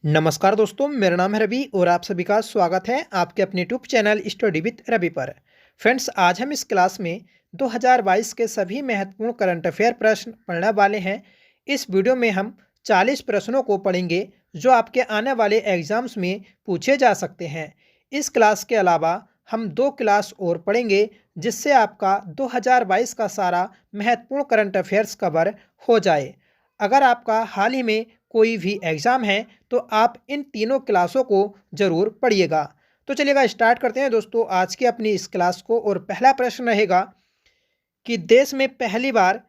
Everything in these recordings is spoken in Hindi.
नमस्कार दोस्तों, मेरा नाम है रवि और आप सभी का स्वागत है आपके अपने YouTube channel study with Ravi पर। फ्रेंड्स, आज हम इस क्लास में 2022 के सभी महत्वपूर्ण करंट अफेयर प्रश्न पढ़ने वाले हैं। इस वीडियो में हम 40 प्रश्नों को पढ़ेंगे जो आपके आने वाले एग्जाम्स में पूछे जा सकते हैं। इस क्लास के अलावा हम 2 क्लास और पढ़ेंगे जिससे आपका 2022 का सारा महत्वपूर्ण करंट अफेयर्स कवर हो जाए। अगर आपका हाल ही में कोई भी एग्ज़ाम है तो आप इन तीनों क्लासों को ज़रूर पढ़िएगा। तो चलिएगा स्टार्ट करते हैं दोस्तों आज की अपनी इस क्लास को। और पहला प्रश्न रहेगा कि देश में पहली बार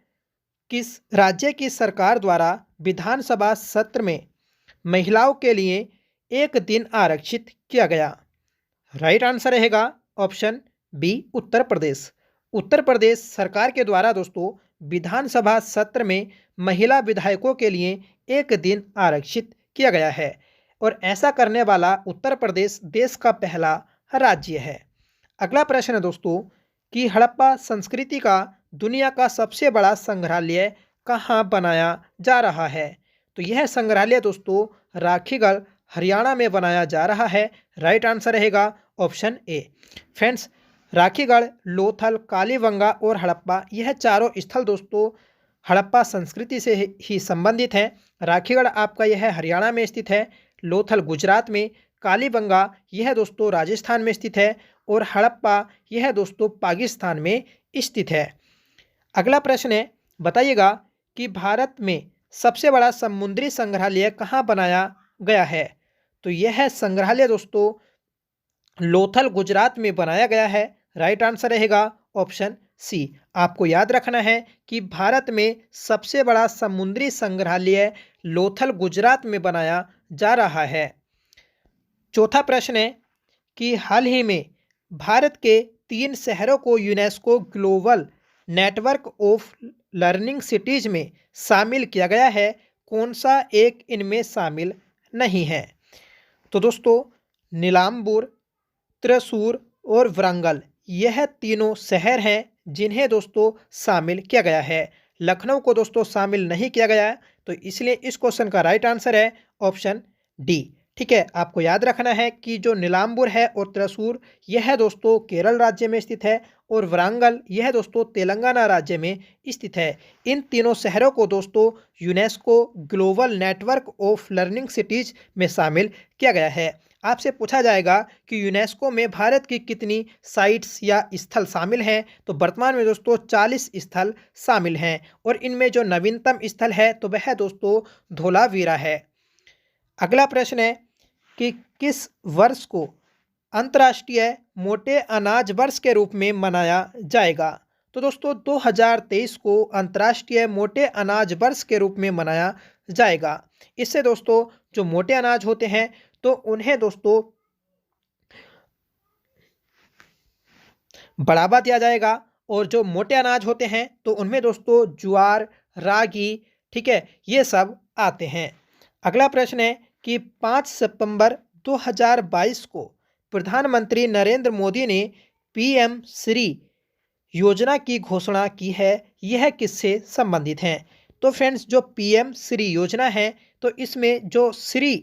किस राज्य की सरकार द्वारा विधानसभा सत्र में महिलाओं के लिए एक दिन आरक्षित किया गया। राइट आंसर रहेगा ऑप्शन बी, उत्तर प्रदेश। उत्तर प्रदेश सरकार के द्वारा दोस्तों विधानसभा सत्र में महिला विधायकों के लिए एक दिन आरक्षित किया गया है और ऐसा करने वाला उत्तर प्रदेश देश का पहला राज्य है। अगला प्रश्न है दोस्तों कि हड़प्पा संस्कृति का दुनिया का सबसे बड़ा संग्रहालय कहाँ बनाया जा रहा है। तो यह संग्रहालय दोस्तों राखीगढ़ हरियाणा में बनाया जा रहा है। राइट आंसर रहेगा option A. Friends, Rakhigarh, Lothal, Kalibanga और हड़प्पा यह चारों स्थल दोस्तों हड़प्पा संस्कृति से ही संबंधित हैं। राखीगढ़ आपका यह हरियाणा में स्थित है, लोथल गुजरात में, कालीबंगा यह दोस्तों राजस्थान में स्थित है और हड़प्पा यह दोस्तों पाकिस्तान में स्थित है। अगला प्रश्न है, बताइएगा कि भारत में सबसे बड़ा समुद्री संग्रहालय कहाँ बनाया गया है। तो यह संग्रहालय दोस्तों लोथल गुजरात में बनाया गया है। राइट आंसर रहेगा ऑप्शन सी। आपको याद रखना है कि भारत में सबसे बड़ा समुद्री संग्रहालय लोथल गुजरात में बनाया जा रहा है। चौथा प्रश्न है कि हाल ही में भारत के 3 शहरों को UNESCO global network of learning cities में शामिल किया गया है, कौन सा एक इनमें शामिल नहीं है। तो दोस्तों नीलांबूर, त्रिशूर और वरंगल यह तीनों शहर हैं जिन्हें दोस्तों शामिल किया गया है। लखनऊ को दोस्तों शामिल नहीं किया गया है, तो इसलिए इस क्वेश्चन का राइट आंसर है ऑप्शन डी। ठीक है, आपको याद रखना है कि जो नीलांबूर है और त्रिशूर यह दोस्तों केरल राज्य में स्थित है और वरंगल यह दोस्तों तेलंगाना राज्य में स्थित है। इन तीनों शहरों को दोस्तों UNESCO global network of learning cities में शामिल किया गया है। आपसे पूछा जाएगा कि यूनेस्को में भारत की कितनी साइट्स या स्थल शामिल हैं, तो वर्तमान में दोस्तों 40 स्थल शामिल हैं और इनमें जो नवीनतम स्थल है तो वह दोस्तों धोलावीरा है। अगला प्रश्न है कि किस वर्ष को अंतर्राष्ट्रीय मोटे अनाज वर्ष के रूप में मनाया जाएगा। तो दोस्तों 2023 को अंतर्राष्ट्रीय मोटे अनाज वर्ष के रूप में मनाया जाएगा। इससे दोस्तों जो मोटे अनाज होते हैं तो उन्हें दोस्तों बढ़ावा दिया जाएगा और जो मोटे अनाज होते हैं तो उनमें दोस्तों ज्वार, रागी, ठीक है, ये सब आते हैं। अगला प्रश्न है कि 5 सितंबर 2022 को प्रधानमंत्री नरेंद्र मोदी ने पीएम श्री योजना की घोषणा की है, यह किससे संबंधित है। तो फ्रेंड्स जो पीएम श्री योजना है तो इसमें जो श्री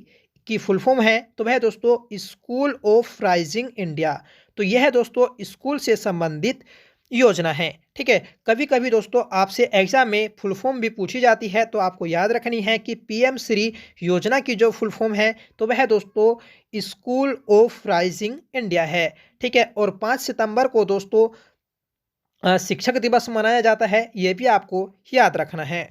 की फुल फॉर्म है तो वह दोस्तों स्कूल ऑफ राइजिंग इंडिया, तो यह दोस्तों स्कूल से संबंधित योजना है। ठीक है, कभी कभी दोस्तों आपसे एग्जाम में फुल फॉर्म भी पूछी जाती है, तो आपको याद रखनी है कि पीएम श्री योजना की जो फुल फॉर्म है तो वह दोस्तों स्कूल ऑफ राइजिंग इंडिया है। ठीक है, और 5 सितंबर को दोस्तों शिक्षक दिवस मनाया जाता है, ये भी आपको याद रखना है।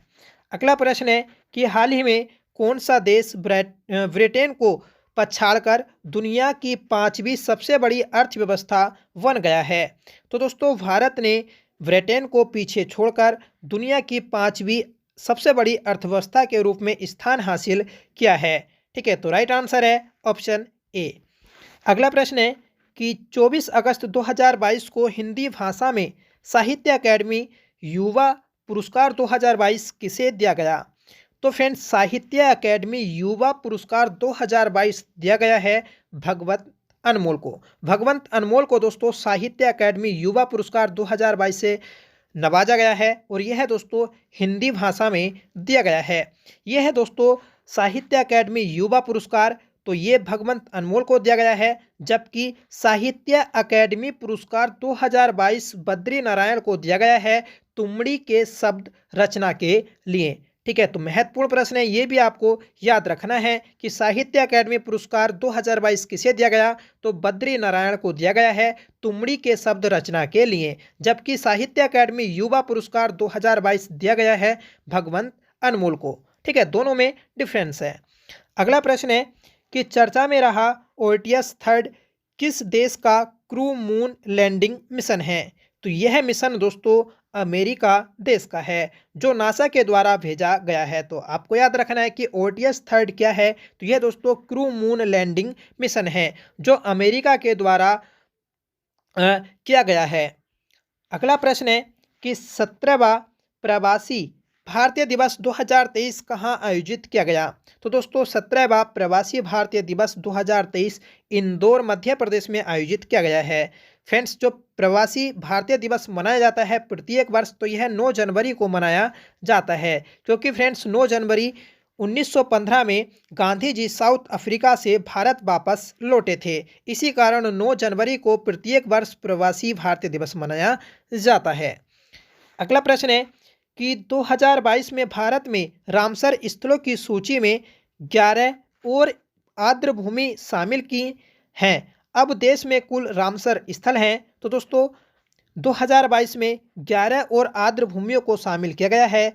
अगला प्रश्न है कि हाल ही में कौन सा देश ब्रिटेन को पछाड़कर दुनिया की 5वीं सबसे बड़ी अर्थव्यवस्था बन गया है। तो दोस्तों भारत ने ब्रिटेन को पीछे छोड़कर दुनिया की 5वीं सबसे बड़ी अर्थव्यवस्था के रूप में स्थान हासिल किया है। ठीक है, तो राइट आंसर है ऑप्शन ए। अगला प्रश्न है कि 24 अगस्त 2022 को हिंदी भाषा में साहित्य अकादमी युवा पुरस्कार 2022 किसे दिया गया। तो फ्रेंड्स साहित्य अकादमी युवा पुरस्कार 2022 दिया गया है भगवंत अनमोल को। भगवंत अनमोल को दोस्तों साहित्य अकादमी युवा पुरस्कार 2022 से नवाजा गया है और यह दोस्तों हिंदी भाषा में दिया गया है। यह दोस्तों साहित्य अकेडमी युवा पुरस्कार तो ये भगवंत अनमोल को दिया गया है, जबकि साहित्य अकेडमी पुरस्कार 2022 बद्री नारायण को दिया गया है तुमड़ी के शब्द रचना के लिए। ठीक है, तो महत्वपूर्ण प्रश्न है, ये भी आपको याद रखना है कि साहित्य अकेडमी पुरस्कार 2022 किसे दिया गया, तो बद्री नारायण को दिया गया है तुमड़ी के शब्द रचना के लिए, जबकि साहित्य अकेडमी युवा पुरस्कार 2022 दिया गया है भगवंत अनमोल को। ठीक है, दोनों में डिफरेंस है। अगला प्रश्न है कि चर्चा में रहा ओटियस थर्ड किस देश का क्रू मून लैंडिंग मिशन है, तो यह मिशन दोस्तों अमेरिका देश का है जो नासा के द्वारा भेजा गया है। तो आपको याद रखना है कि ओटियस थर्ड क्या है, तो यह दोस्तों क्रू मून लैंडिंग मिशन है जो अमेरिका के द्वारा किया गया है। अगला प्रश्न है कि 17वां प्रवासी भारतीय दिवस 2023 कहाँ आयोजित किया गया, तो दोस्तों 17वां प्रवासी भारतीय दिवस 2023 इंदौर मध्य प्रदेश में आयोजित किया गया है। फ्रेंड्स, जो प्रवासी भारतीय दिवस मनाया जाता है प्रत्येक वर्ष, तो यह 9 जनवरी को मनाया जाता है, क्योंकि फ्रेंड्स 9 जनवरी 1915 में गांधी जी साउथ अफ्रीका से भारत वापस लौटे थे। इसी कारण 9 जनवरी को प्रत्येक वर्ष प्रवासी भारतीय दिवस मनाया जाता है। अगला प्रश्न है कि 2022 में भारत में रामसर स्थलों की सूची में 11 और आर्द्र भूमि शामिल की हैं। अब देश में कुल रामसर स्थल हैं, तो दोस्तों 2022 में 11 और आर्द्र भूमियों को शामिल किया गया है।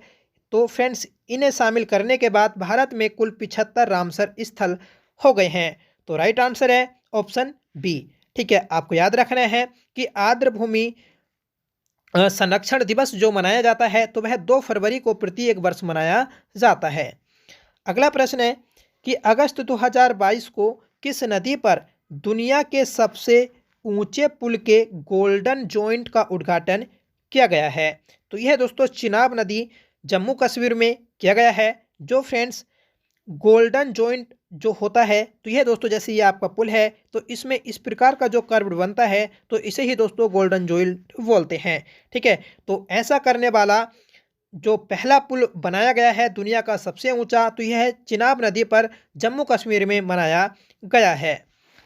तो फ्रेंड्स, इन्हें शामिल करने के बाद भारत में कुल 75 रामसर स्थल हो गए हैं। तो राइट आंसर है ऑप्शन बी। ठीक है, आपको याद रखना है कि आर्द्र भूमि संरक्षण दिवस जो मनाया जाता है तो वह 2 फरवरी को प्रत्येक वर्ष मनाया जाता है। अगला प्रश्न है कि अगस्त 2022 को किस नदी पर दुनिया के सबसे ऊंचे पुल के गोल्डन जॉइंट का उद्घाटन किया गया है, तो यह दोस्तों चिनाब नदी जम्मू कश्मीर में किया गया है। जो फ्रेंड्स गोल्डन जॉइंट जो होता है, तो यह दोस्तों जैसे ये आपका पुल है तो इसमें इस प्रकार का जो कर्व बनता है तो इसे ही दोस्तों गोल्डन जॉइंट बोलते हैं। ठीक है, तो ऐसा करने वाला जो पहला पुल बनाया गया है दुनिया का सबसे ऊंचा, तो यह चिनाब नदी पर जम्मू कश्मीर में बनाया गया है।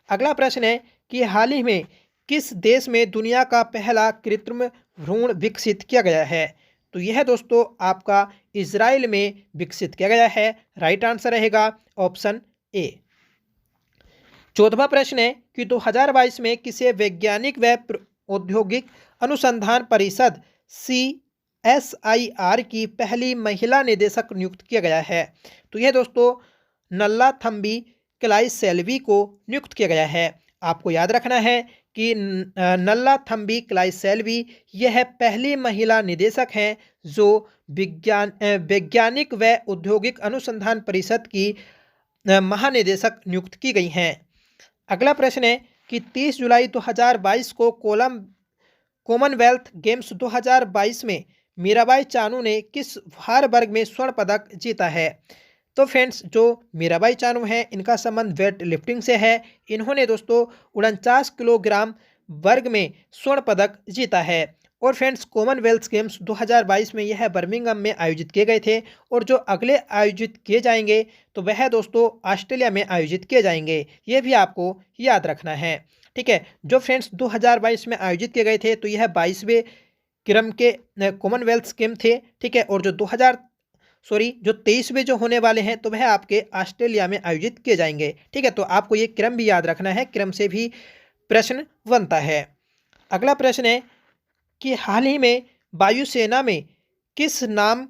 अगला प्रश्न है कि हाल ही में किस देश में दुनिया का पहला कृत्रिम भ्रूण विकसित किया गया है, तो यह दोस्तों आपका इजराइल में विकसित किया गया है। राइट आंसर रहेगा ऑप्शन ए। 14वां प्रश्न है कि 2022 में किसे वैज्ञानिक व औद्योगिक अनुसंधान परिषद CSIR की पहली महिला निदेशक नियुक्त किया गया है, तो यह दोस्तों नल्ला थम्बी क्लाइसेल्वी को नियुक्त किया गया है। आपको याद रखना है कि नल्ला थम्बी क्लाइसेल्वी यह पहली महिला निदेशक हैं जो वैज्ञानिक व औद्योगिक अनुसंधान परिषद की महानिदेशक नियुक्त की गई हैं। अगला प्रश्न है कि 30 जुलाई 2022 को कॉमनवेल्थ गेम्स 2022 में मीराबाई चानू ने किस भार वर्ग में स्वर्ण पदक जीता है, तो फ्रेंड्स जो मीराबाई चानू हैं इनका संबंध वेट लिफ्टिंग से है। इन्होंने दोस्तों 49 किलोग्राम वर्ग में स्वर्ण पदक जीता है। और फ्रेंड्स कॉमनवेल्थ गेम्स 2022 में यह बर्मिंघम में आयोजित किए गए थे और जो अगले आयोजित किए जाएंगे तो वह दोस्तों ऑस्ट्रेलिया में आयोजित किए जाएंगे, ये भी आपको याद रखना है। ठीक है, जो फ्रेंड्स 2022 में आयोजित किए गए थे तो यह 22वें क्रम के कॉमनवेल्थ गेम थे। ठीक है, और जो 23वें जो होने वाले हैं तो वह आपके ऑस्ट्रेलिया में आयोजित किए जाएंगे। ठीक है, तो आपको ये क्रम भी याद रखना है, क्रम से भी प्रश्न बनता है। अगला प्रश्न है कि हाल ही में वायुसेना में किस नाम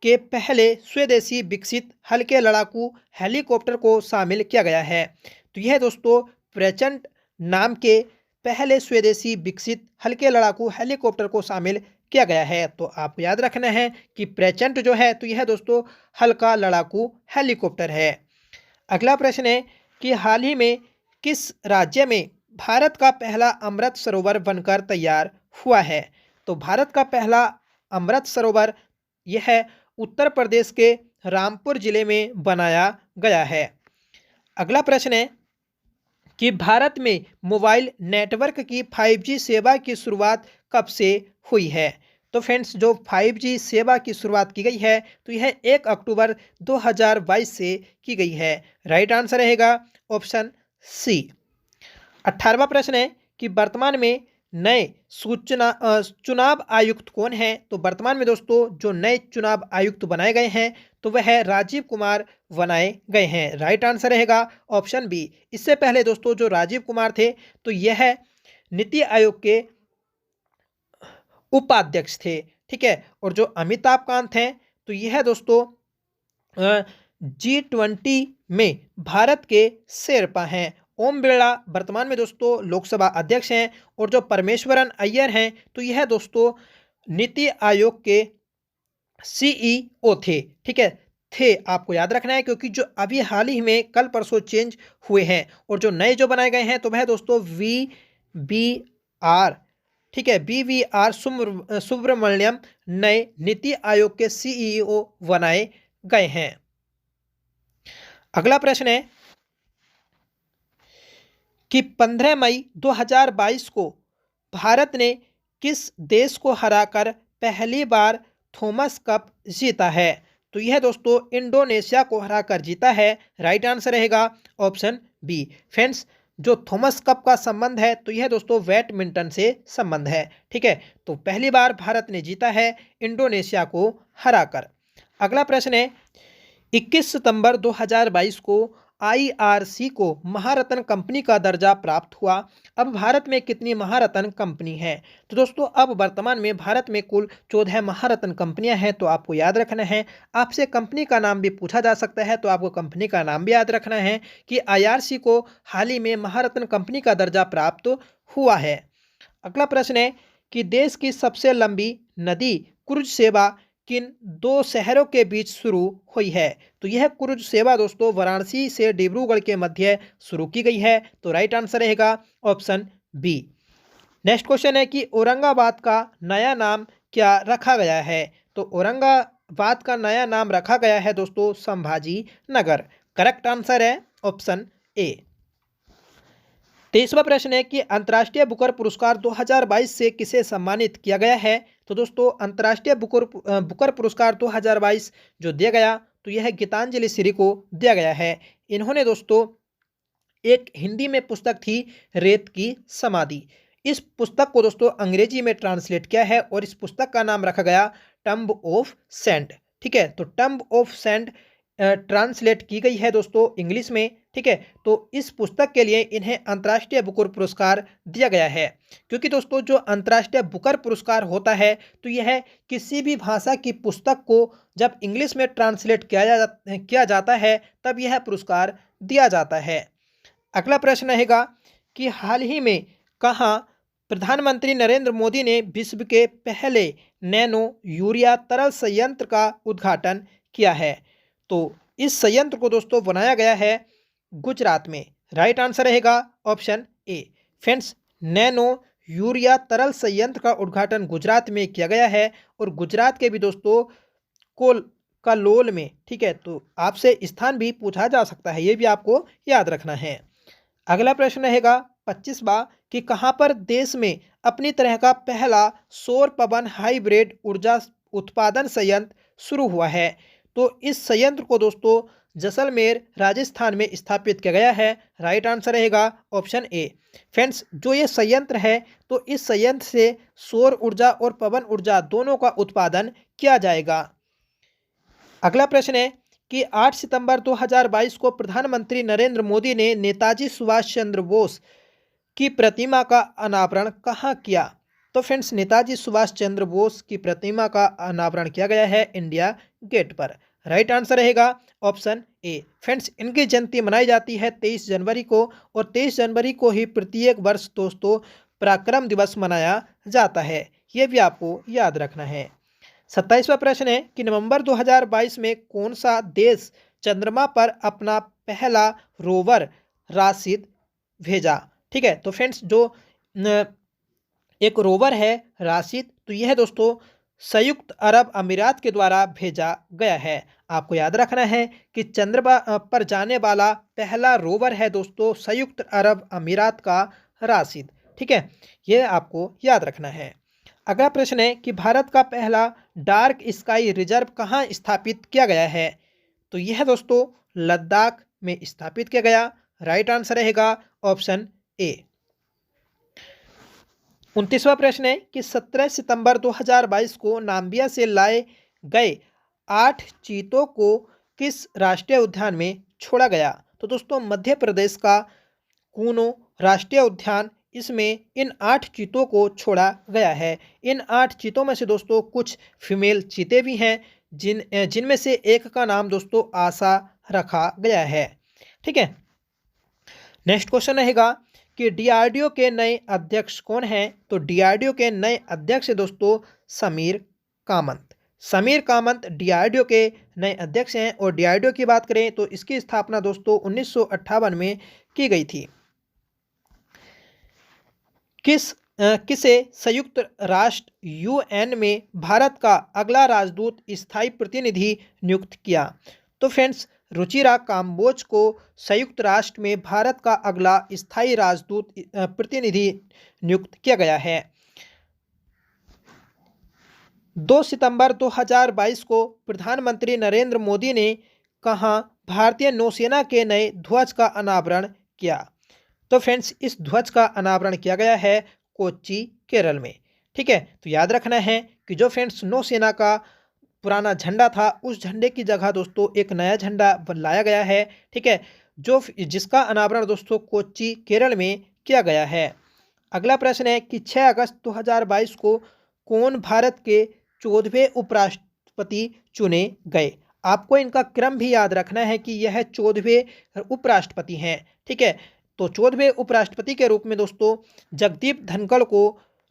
के पहले स्वदेशी विकसित हल्के लड़ाकू हेलीकॉप्टर को शामिल किया गया है, तो यह दोस्तों प्रचंड नाम के पहले स्वदेशी विकसित हल्के लड़ाकू हेलीकॉप्टर को शामिल किया गया है। तो आपको याद रखना है कि प्रचंड जो है तो यह दोस्तों हल्का लड़ाकू हेलीकॉप्टर है। अगला प्रश्न है कि हाल ही में किस राज्य में भारत का पहला अमृत सरोवर बनकर तैयार हुआ है, तो भारत का पहला अमृत सरोवर यह उत्तर प्रदेश के रामपुर जिले में बनाया गया है। अगला प्रश्न है कि भारत में मोबाइल नेटवर्क की 5G सेवा की शुरुआत कब से हुई है, तो फ्रेंड्स जो 5G सेवा की शुरुआत की गई है तो यह 1 अक्टूबर 2022 से की गई है। राइट आंसर रहेगा ऑप्शन सी। 18वां प्रश्न है कि वर्तमान में नए चुनाव आयुक्त कौन हैं? तो वर्तमान में दोस्तों जो नए चुनाव आयुक्त बनाए गए हैं तो वह है राजीव कुमार बनाए गए हैं। राइट आंसर रहेगा ऑप्शन बी। इससे पहले दोस्तों जो राजीव कुमार थे तो यह नीति आयोग के उपाध्यक्ष थे। ठीक है, और जो अमिताभ कांत हैं तो यह दोस्तों G20 में भारत के शेरपा हैं। ओम बिरला वर्तमान में दोस्तों लोकसभा अध्यक्ष हैं और जो परमेश्वरन अय्यर हैं तो यह दोस्तों नीति आयोग के CEO थे। ठीक है, थे आपको याद रखना है क्योंकि जो अभी हाल ही में कल परसों चेंज हुए हैं और जो नए जो बनाए गए हैं तो वह दोस्तों VBR, ठीक है, BVR सुब्रमण्यम नए नीति आयोग के CEO बनाए गए हैं। अगला प्रश्न है कि 15 मई 2022 को भारत ने किस देश को हराकर पहली बार थॉमस कप जीता है? तो यह दोस्तों इंडोनेशिया को हराकर जीता है। राइट आंसर रहेगा ऑप्शन बी। फ्रेंड्स जो थॉमस कप का संबंध है तो यह दोस्तों बैडमिंटन से संबंध है। ठीक है, तो पहली बार भारत ने जीता है इंडोनेशिया को हराकर। अगला प्रश्न है 21 सितंबर 2022 को IRC को महारत्न कंपनी का दर्जा प्राप्त हुआ। अब भारत में कितनी महारत्न कंपनी है? तो दोस्तों अब वर्तमान में भारत में कुल 14 महारत्न कंपनियां हैं। तो आपको याद रखना है, आपसे कंपनी का नाम भी पूछा जा सकता है तो आपको कंपनी का नाम भी याद रखना है कि IRC को हाल ही में महारत्न कंपनी का दर्जा प्राप्त हुआ है। अगला प्रश्न है कि देश की सबसे लंबी नदी क्रूज सेवा किन 2 शहरों के बीच शुरू हुई है? तो यह क्रूज सेवा दोस्तों वाराणसी से डिब्रूगढ़ के मध्य शुरू की गई है। तो राइट आंसर रहेगा ऑप्शन बी। नेक्स्ट क्वेश्चन है कि औरंगाबाद का नया नाम क्या रखा गया है? तो औरंगाबाद का नया नाम रखा गया है दोस्तों संभाजी नगर। करेक्ट आंसर है ऑप्शन ए। 23वां प्रश्न है कि अंतर्राष्ट्रीय बुकर पुरस्कार 2022 से किसे सम्मानित किया गया है? तो दोस्तों अंतर्राष्ट्रीय बुकर पुरस्कार 2022 जो दिया गया तो यह गीतांजलि श्री को दिया गया है। इन्होंने दोस्तों एक हिंदी में पुस्तक थी रेत की समाधि। इस पुस्तक को दोस्तों अंग्रेजी में ट्रांसलेट किया है और इस पुस्तक का नाम रखा गया टम्ब ऑफ सेंट। ठीक है, तो टम्ब ऑफ सेंट ट्रांसलेट की गई है दोस्तों इंग्लिश में। ठीक है, तो इस पुस्तक के लिए इन्हें अंतर्राष्ट्रीय बुकर पुरस्कार दिया गया है क्योंकि दोस्तों जो अंतर्राष्ट्रीय बुकर पुरस्कार होता है तो यह किसी भी भाषा की पुस्तक को जब इंग्लिश में ट्रांसलेट किया जाता है तब यह पुरस्कार दिया जाता है। अगला प्रश्न रहेगा कि हाल ही में कहाँ प्रधानमंत्री नरेंद्र मोदी ने विश्व के पहले नैनो यूरिया तरल संयंत्र का उद्घाटन किया है? तो इस संयंत्र को दोस्तों बनाया गया है गुजरात में। राइट आंसर रहेगा option A. Friends nano urea तरल संयंत्र का उद्घाटन गुजरात में किया गया है और गुजरात के भी दोस्तों कलोल में। ठीक है, तो आपसे स्थान भी पूछा जा सकता है, ये भी आपको याद रखना है। अगला प्रश्न रहेगा 25वां कि कहाँ पर देश में अपनी तरह का पहला सौर पवन हाइब्रिड ऊर्जा उत्पादन संयंत्र शुरू हुआ है? तो इस संयंत्र को दोस्तों जैसलमेर राजस्थान में स्थापित किया गया है। राइट आंसर रहेगा ऑप्शन ए। फ्रेंड्स जो ये संयंत्र है तो इस संयंत्र से सौर ऊर्जा और पवन ऊर्जा दोनों का उत्पादन किया जाएगा। अगला प्रश्न है कि 8 सितंबर 2022 को प्रधानमंत्री नरेंद्र मोदी ने नेताजी सुभाष चंद्र बोस की प्रतिमा का अनावरण कहाँ किया? तो फ्रेंड्स नेताजी सुभाष चंद्र बोस की प्रतिमा का अनावरण किया गया है इंडिया गेट पर। राइट आंसर रहेगा ऑप्शन ए। फ्रेंड्स इनकी जयंती मनाई जाती है 23 जनवरी को और 23 जनवरी को ही प्रत्येक वर्ष दोस्तों पराक्रम दिवस मनाया जाता है, ये भी आपको याद रखना है। 27वां प्रश्न है कि नवंबर 2022 में कौन सा देश चंद्रमा पर अपना पहला रोवर राशिद भेजा? ठीक है, तो फ्रेंड्स जो एक रोवर है राशिद तो यह दोस्तों संयुक्त अरब अमीरात के द्वारा भेजा गया है। आपको याद रखना है कि चंद्रमा पर जाने वाला पहला रोवर है दोस्तों संयुक्त अरब अमीरात का राशिद। ठीक है, यह आपको याद रखना है। अगला प्रश्न है कि भारत का पहला डार्क स्काई रिजर्व कहाँ स्थापित किया गया है? तो यह दोस्तों लद्दाख में स्थापित किया गया। राइट आंसर रहेगा ऑप्शन ए। 29वां प्रश्न है कि 17 सितंबर 2022 को नाम्बिया से लाए गए 8 चीतों को किस राष्ट्रीय उद्यान में छोड़ा गया? तो दोस्तों मध्य प्रदेश का कूनो राष्ट्रीय उद्यान, इसमें इन 8 चीतों को छोड़ा गया है। इन 8 चीतों में से दोस्तों कुछ फीमेल चीते भी हैं, जिनमें से एक का नाम दोस्तों आशा रखा गया है। ठीक है, नेक्स्ट क्वेश्चन रहेगा कि डीआरडीओ के नए अध्यक्ष कौन हैं? तो डीआरडीओ के नए अध्यक्ष दोस्तों समीर कामत। समीर कामत डीआरडीओ के नए अध्यक्ष हैं। और डीआरडीओ की बात करें तो इसकी स्थापना दोस्तों 1958 में की गई थी। किसे संयुक्त राष्ट्र यूएन में भारत का अगला राजदूत स्थायी प्रतिनिधि नियुक्त किया? तो फ्रेंड्स रुचिरा काम्बोज को संयुक्त राष्ट्र में भारत का अगला स्थायी राजदूत प्रतिनिधि नियुक्त किया गया है। 2 सितंबर 2022 को प्रधानमंत्री नरेंद्र मोदी ने कहाँ भारतीय नौसेना के नए ध्वज का अनावरण किया? तो फ्रेंड्स इस ध्वज का अनावरण किया गया है कोच्चि, केरल में। ठीक है, तो याद रखना है कि जो फ्रेंड्स नौसेना का पुराना झंडा था, उस झंडे की जगह दोस्तों एक नया झंडा लाया गया है। ठीक है, जिसका अनावरण दोस्तों कोच्चि, केरल में किया गया है। अगला प्रश्न है कि 6 अगस्त 2022 को कौन भारत के 14वें उपराष्ट्रपति चुने गए? आपको इनका क्रम भी याद रखना है कि यह 14वें उपराष्ट्रपति हैं। ठीक है, तो 14वें उपराष्ट्रपति के रूप में दोस्तों जगदीप धनखड़ को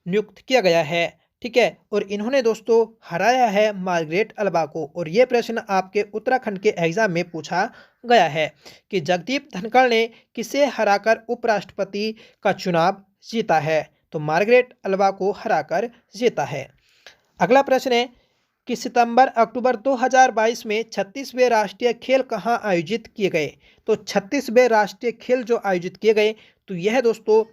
नियुक्त किया गया है। ठीक है, और इन्होंने दोस्तों हराया है मार्गरेट अल्बा को। और ये प्रश्न आपके उत्तराखंड के एग्जाम में पूछा गया है कि जगदीप धनखड़ ने किसे हराकर उपराष्ट्रपति का चुनाव जीता है? तो मार्गरेट अल्बा को हराकर जीता है। अगला प्रश्न है कि सितंबर अक्टूबर 2022 में 36वें राष्ट्रीय खेल कहाँ आयोजित किए गए? तो 36वें राष्ट्रीय खेल जो आयोजित किए गए तो यह दोस्तों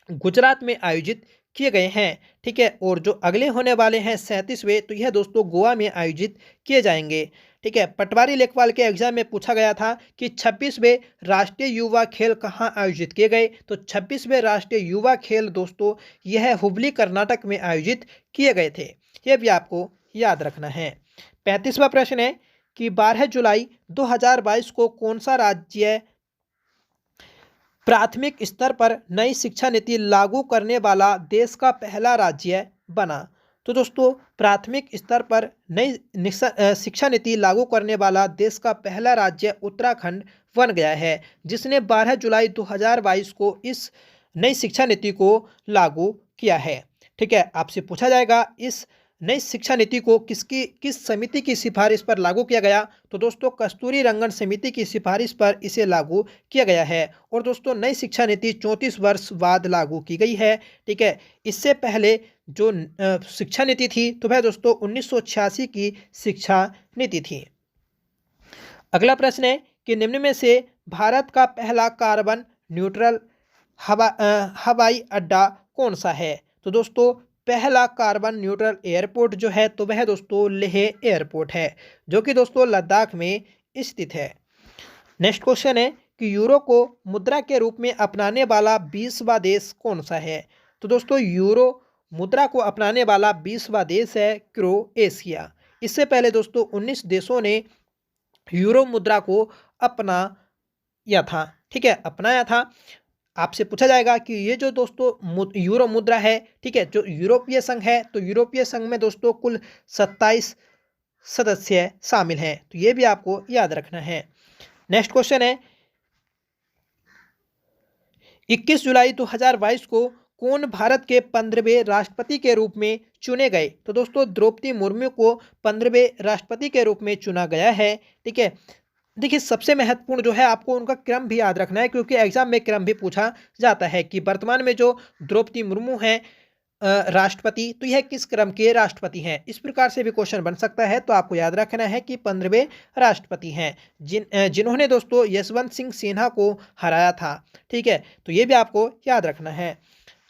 गुजरात में आयोजित किए गए हैं। ठीक है, और जो अगले होने वाले हैं 37वें, तो यह दोस्तों गोवा में आयोजित किए जाएंगे। ठीक है, पटवारी लेखपाल के एग्जाम में पूछा गया था कि 26वें राष्ट्रीय युवा खेल कहाँ आयोजित किए गए? तो 26वें राष्ट्रीय युवा खेल दोस्तों यह हुबली, कर्नाटक में आयोजित किए गए थे। यह भी आपको याद रखना है। 35वां प्रश्न है कि 12 जुलाई 2022 को कौन सा राज्य प्राथमिक स्तर पर नई शिक्षा नीति लागू करने वाला देश का पहला राज्य बना? तो दोस्तों प्राथमिक स्तर पर नई शिक्षा नीति लागू करने वाला देश का पहला राज्य उत्तराखंड बन गया है, जिसने 12 जुलाई 2022 को इस नई शिक्षा नीति को लागू किया है। ठीक है, आपसे पूछा जाएगा इस नई शिक्षा नीति को किस समिति की सिफारिश पर लागू किया गया? तो दोस्तों कस्तूरी रंगन समिति की सिफारिश पर इसे लागू किया गया है। और दोस्तों नई शिक्षा नीति 34 वर्ष बाद लागू की गई है। ठीक है, इससे पहले जो शिक्षा नीति थी तो वह दोस्तों 1986 की शिक्षा नीति थी। अगला प्रश्न है कि निम्न में से भारत का पहला कार्बन न्यूट्रल हवाई अड्डा कौन सा है? तो दोस्तों पहला कार्बन न्यूट्रल एयरपोर्ट जो है तो वह दोस्तों लेह एयरपोर्ट है, जो कि दोस्तों लद्दाख में स्थित है। नेक्स्ट क्वेश्चन है कि यूरो को मुद्रा के रूप में अपनाने वाला 20वां देश कौन सा है? तो दोस्तों यूरो मुद्रा को अपनाने वाला 20वां देश है क्रोएशिया। इससे पहले दोस्तों 19 देशों ने यूरो मुद्रा को अपनाया था। ठीक है, अपनाया था। आपसे पूछा जाएगा कि ये जो दोस्तों यूरो मुद्रा है, ठीक है, जो यूरोपीय संघ है, तो यूरोपीय संघ में दोस्तों कुल 27 सदस्य शामिल हैं। तो ये भी आपको याद रखना है। नेक्स्ट क्वेश्चन है 21 जुलाई 2022 को कौन भारत के 15वें राष्ट्रपति के रूप में चुने गए? तो दोस्तों द्रौपदी मुर्मू को 15वें राष्ट्रपति के रूप में चुना गया है। ठीक है, देखिए सबसे महत्वपूर्ण जो है आपको उनका क्रम भी याद रखना है, क्योंकि एग्जाम में क्रम भी पूछा जाता है कि वर्तमान में जो द्रौपदी मुर्मू हैं राष्ट्रपति, तो यह किस क्रम के राष्ट्रपति हैं? इस प्रकार से भी क्वेश्चन बन सकता है। तो आपको याद रखना है कि 15वें राष्ट्रपति हैं जिन्होंने दोस्तों यशवंत सिंह सिन्हा को हराया था। ठीक है, तो ये भी आपको याद रखना है।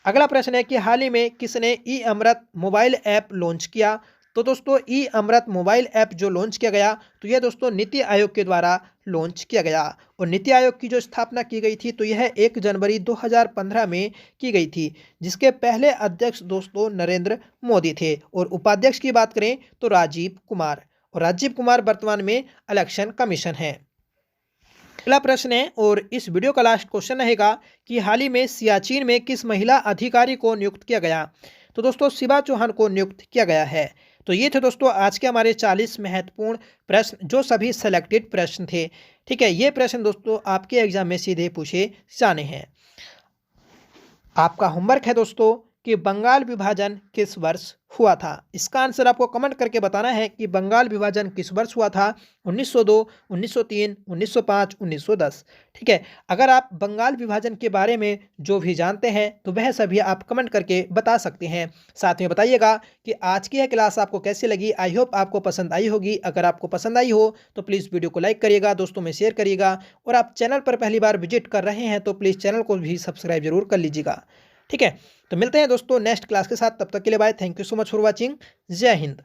अगला प्रश्न है कि हाल ही में किसने ई अमृत मोबाइल ऐप लॉन्च किया? तो दोस्तों ई अमृत मोबाइल ऐप जो लॉन्च किया गया तो यह दोस्तों नीति आयोग के द्वारा लॉन्च किया गया और नीति आयोग की जो स्थापना की गई थी तो यह 1 जनवरी 2015 में की गई थी, जिसके पहले अध्यक्ष दोस्तों नरेंद्र मोदी थे और उपाध्यक्ष की बात करें तो राजीव कुमार, और राजीव कुमार वर्तमान में इलेक्शन कमीशन है। अगला प्रश्न है और इस वीडियो का लास्ट क्वेश्चन रहेगा कि हाल ही में सियाचिन में किस महिला अधिकारी को नियुक्त किया गया? तो दोस्तों शिवा चौहान को नियुक्त किया गया है। तो ये थे दोस्तों आज के हमारे 40 महत्वपूर्ण प्रश्न जो सभी सेलेक्टेड प्रश्न थे। ठीक है, ये प्रश्न दोस्तों आपके एग्जाम में सीधे पूछे जाने हैं। आपका होमवर्क है दोस्तों कि बंगाल विभाजन किस वर्ष हुआ था। इसका आंसर आपको कमेंट करके बताना है कि बंगाल विभाजन किस वर्ष हुआ था। 1902, 1903, 1905, 1910। ठीक है, अगर आप बंगाल विभाजन के बारे में जो भी जानते हैं तो वह सभी आप कमेंट करके बता सकते हैं। साथ में बताइएगा कि आज की यह क्लास आपको कैसी लगी। आई होप आपको पसंद आई होगी। अगर आपको पसंद आई हो तो प्लीज़ वीडियो को लाइक करिएगा, दोस्तों में शेयर करिएगा, और आप चैनल पर पहली बार विजिट कर रहे हैं तो प्लीज़ चैनल को भी सब्सक्राइब जरूर कर लीजिएगा। ठीक है, तो मिलते हैं दोस्तों नेक्स्ट क्लास के साथ। तब तक के लिए bye. Thank you so much for watching. जय हिंद।